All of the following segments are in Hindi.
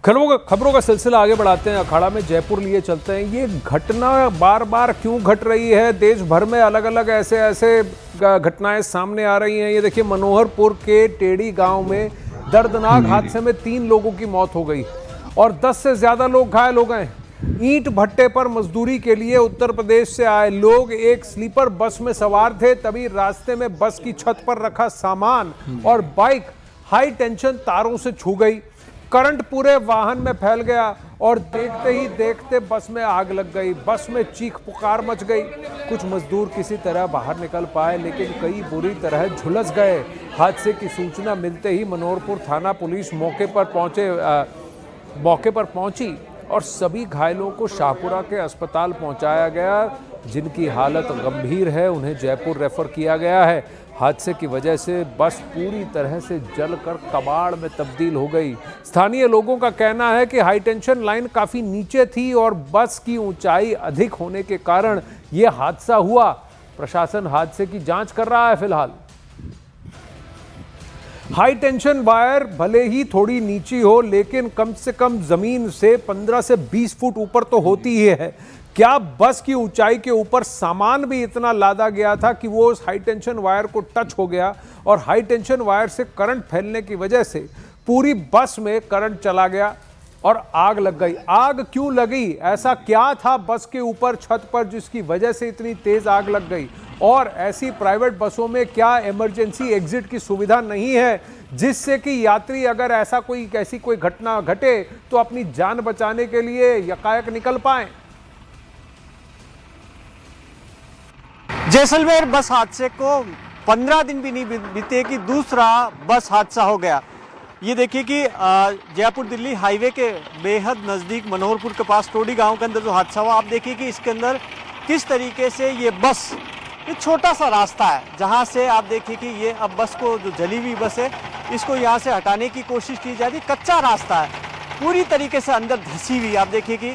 खबरों का सिलसिला आगे बढ़ाते हैं। अखाड़ा में जयपुर लिए चलते हैं। ये घटना बार बार क्यों घट रही है? देश भर में अलग अलग ऐसे घटनाएं सामने आ रही हैं। ये देखिए, मनोहरपुर के टेढ़ी गांव में दर्दनाक हादसे में 3 लोगों की मौत हो गई और 10 से ज्यादा लोग घायल हो गए। ईंट भट्टे पर मजदूरी के लिए उत्तर प्रदेश से आए लोग एक स्लीपर बस में सवार थे। तभी रास्ते में बस की छत पर रखा सामान और बाइक हाई टेंशन तारों से छू गई। करंट पूरे वाहन में फैल गया और देखते ही देखते बस में आग लग गई। बस में चीख पुकार मच गई। कुछ मजदूर किसी तरह बाहर निकल पाए, लेकिन कई बुरी तरह झुलस गए। हादसे की सूचना मिलते ही मनोहरपुर थाना पुलिस मौके पर पहुंची और सभी घायलों को शाहपुरा के अस्पताल पहुंचाया गया। जिनकी हालत गंभीर है उन्हें जयपुर रेफर किया गया है। हादसे की वजह से बस पूरी तरह से जलकर कबाड़ में तब्दील हो गई। स्थानीय लोगों का कहना है कि हाई टेंशन लाइन काफी नीचे थी और बस की ऊंचाई अधिक होने के कारण यह हादसा हुआ। प्रशासन हादसे की जांच कर रहा है। फिलहाल हाई टेंशन वायर भले ही थोड़ी नीची हो, लेकिन कम से कम जमीन से 15 से 20 फुट ऊपर तो होती ही है। क्या बस की ऊंचाई के ऊपर सामान भी इतना लादा गया था कि वो उस हाई टेंशन वायर को टच हो गया और हाई टेंशन वायर से करंट फैलने की वजह से पूरी बस में करंट चला गया और आग लग गई। आग क्यों लगी? ऐसा क्या था बस के ऊपर छत पर जिसकी वजह से इतनी तेज आग लग गई? और ऐसी प्राइवेट बसों में क्या इमरजेंसी एग्जिट की सुविधा नहीं है, जिससे कि यात्री अगर ऐसी कोई घटना घटे तो अपनी जान बचाने के लिए यकायक निकल पाए? जैसलमेर बस हादसे को 15 दिन भी नहीं बीते कि दूसरा बस हादसा हो गया। ये देखिए कि जयपुर दिल्ली हाईवे के बेहद नज़दीक मनोहरपुर के पास टोडी गांव के अंदर जो हादसा हुआ, आप देखिए कि इसके अंदर किस तरीके से ये बस, ये छोटा सा रास्ता है जहां से आप देखिए कि ये अब बस को, जो जली हुई बस है, इसको यहाँ से हटाने की कोशिश की जा रही। कच्चा रास्ता है, पूरी तरीके से अंदर धंसी हुई। आप देखिए कि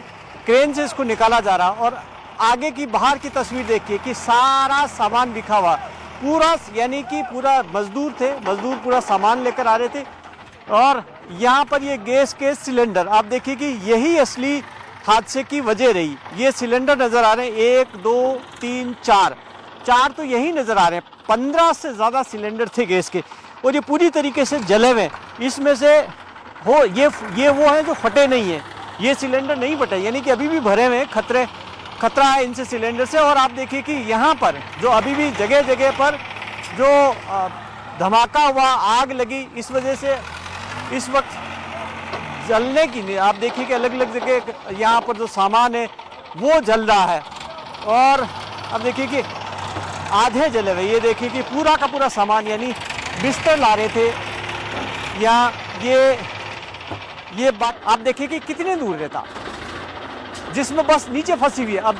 क्रेन से इसको निकाला जा रहा और आगे की बाहर की तस्वीर देखिए कि सारा सामान बिखा हुआ पूरा, यानी कि पूरा मजदूर पूरा सामान लेकर आ रहे थे। और यहाँ पर ये गैस के सिलेंडर, आप देखिए कि यही असली हादसे की वजह रही। ये सिलेंडर नजर आ रहे हैं, 1 2 3 4 तो यही नजर आ रहे हैं। 15 से ज्यादा सिलेंडर थे गैस के और ये पूरी तरीके से जले हुए। इसमें से ये वो हैं जो फटे नहीं है, ये सिलेंडर नहीं फटे, यानी कि अभी भी भरे हुए हैं। खतरा है इनसे, सिलेंडर से। और आप देखिए कि यहाँ पर जो अभी भी जगह जगह पर जो धमाका हुआ, आग लगी, इस वजह से इस वक्त जलने की नहीं। आप देखिए कि अलग अलग जगह यहाँ पर जो सामान है वो जल रहा है और अब देखिए कि आधे जले हुए। ये देखिए कि पूरा का पूरा सामान, यानी बिस्तर ला रहे थे या ये बात आप देखिए कि कितने दूर रहता, जिसमें बस नीचे फंसी हुई है।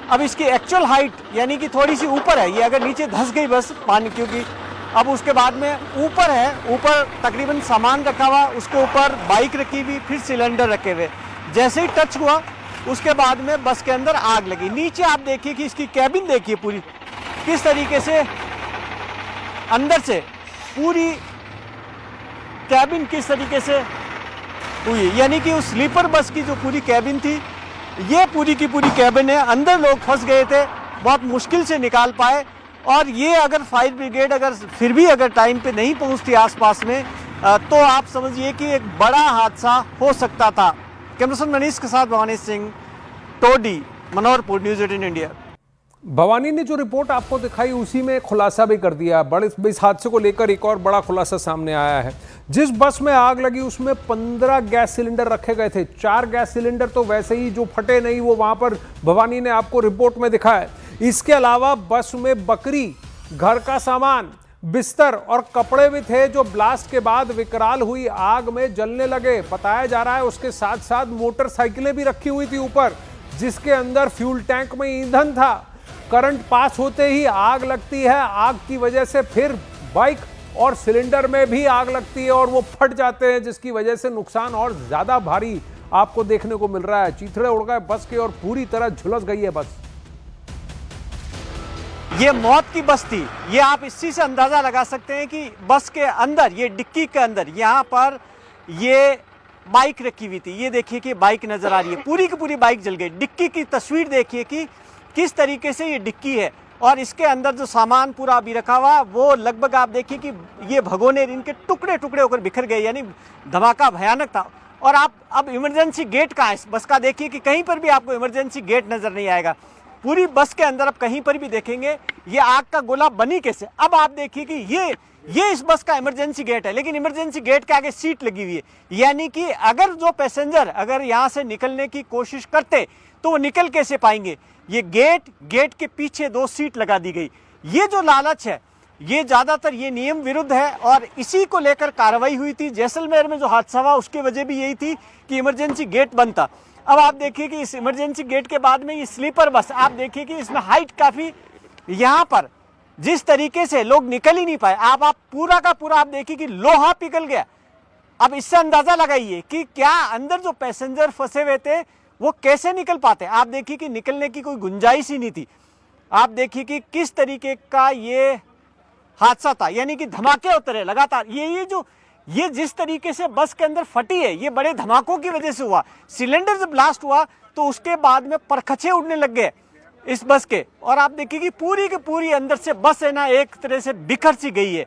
अब इसकी एक्चुअल हाइट यानी कि थोड़ी सी ऊपर है। ये अगर नीचे धंस गई बस पानी, क्योंकि अब उसके बाद में ऊपर है, ऊपर तकरीबन सामान रखा हुआ, उसके ऊपर बाइक रखी हुई, फिर सिलेंडर रखे हुए। जैसे ही टच हुआ उसके बाद में बस के अंदर आग लगी। नीचे आप देखिए कि इसकी कैबिन देखिए पूरी किस तरीके से, अंदर से पूरी कैबिन किस तरीके से हुई, यानी कि उस स्लीपर बस की जो पूरी कैबिन थी, ये पूरी की पूरी कैबिन है। अंदर लोग फंस गए थे, बहुत मुश्किल से निकाल पाए। और ये अगर फायर ब्रिगेड फिर भी अगर टाइम पे नहीं पहुंचती आसपास में, तो आप समझिए कि एक बड़ा हादसा हो सकता था। कैमरामैन मनीष के साथ भवानी सिंह, टोडी, मनोहरपुर, न्यूज़ 18 इंडिया। भवानी ने जो रिपोर्ट आपको दिखाई उसी में खुलासा भी कर दिया। इस हादसे को लेकर एक और बड़ा खुलासा सामने आया है। जिस बस में आग लगी उसमें 15 गैस सिलेंडर रखे गए थे। 4 गैस सिलेंडर तो वैसे ही जो फटे नहीं, वो वहां पर भवानी ने आपको रिपोर्ट में दिखाया। इसके अलावा बस में बकरी, घर का सामान, बिस्तर और कपड़े भी थे, जो ब्लास्ट के बाद विकराल हुई आग में जलने लगे। बताया जा रहा है उसके साथ साथ मोटरसाइकिलें भी रखी हुई थी ऊपर, जिसके अंदर फ्यूल टैंक में ईंधन था। करंट पास होते ही आग लगती है। आग की वजह से फिर बाइक और सिलेंडर में भी आग लगती है और वो फट जाते हैं, जिसकी वजह से नुकसान और ज्यादा भारी आपको देखने को मिल रहा है। चीथड़े उड़ गए बस के और पूरी तरह झुलस गई है बस। ये मौत की बस थी। ये आप इसी से अंदाजा लगा सकते हैं कि बस के अंदर, ये डिक्की के अंदर, यहाँ पर ये बाइक रखी हुई थी। ये देखिए कि बाइक नजर आ रही है, पूरी की पूरी बाइक जल गई। डिक्की की तस्वीर देखिए कि किस तरीके से ये डिक्की है और इसके अंदर जो सामान पूरा अभी रखा हुआ वो लगभग आप देखिए कि ये भगोने इनके टुकड़े टुकड़े होकर बिखर गए, यानी धमाका भयानक था। और आप अब इमरजेंसी गेट कहाँ है इस बस का, देखिए कि कहीं पर भी आपको इमरजेंसी गेट नजर नहीं आएगा। पूरी बस के अंदर आप कहीं पर भी देखेंगे ये आग का गोला बनी कैसे। अब आप देखिए कि ये इस बस का इमरजेंसी गेट है, लेकिन इमरजेंसी गेट के आगे सीट लगी हुई है, यानी कि अगर जो पैसेंजर अगर यहाँ से निकलने की कोशिश करते तो वो निकल कैसे पाएंगे। ये गेट के पीछे 2 सीट लगा दी गई। ये जो लालच है ये ज्यादातर ये नियम विरुद्ध है और इसी को लेकर कार्रवाई हुई थी। जैसलमेर में जो हादसा हुआ उसकी वजह भी यही थी कि इमरजेंसी गेट बंद था। अब आप देखिए कि इस इमरजेंसी गेट के बाद में ये स्लीपर बस, आप देखिए कि इसमें हाइट काफी, यहाँ पर जिस तरीके से लोग निकल ही नहीं पाए। आप पूरा का पूरा आप देखिए कि लोहा पिघल गया। अब इससे अंदाजा लगाइए कि क्या अंदर जो पैसेंजर फंसे हुए थे वो कैसे निकल पाते। आप देखिए कि निकलने की कोई गुंजाइश ही नहीं थी। आप देखिए कि किस तरीके का ये हादसा था, यानी कि धमाके होते रहे लगातार। ये जिस तरीके से बस के अंदर फटी है ये बड़े धमाकों की वजह से हुआ। सिलेंडर जब ब्लास्ट हुआ तो उसके बाद में परखचे उड़ने लग गए इस बस के, और आप देखिए कि पूरी की पूरी अंदर से बस है ना एक तरह से बिखर सी गई है।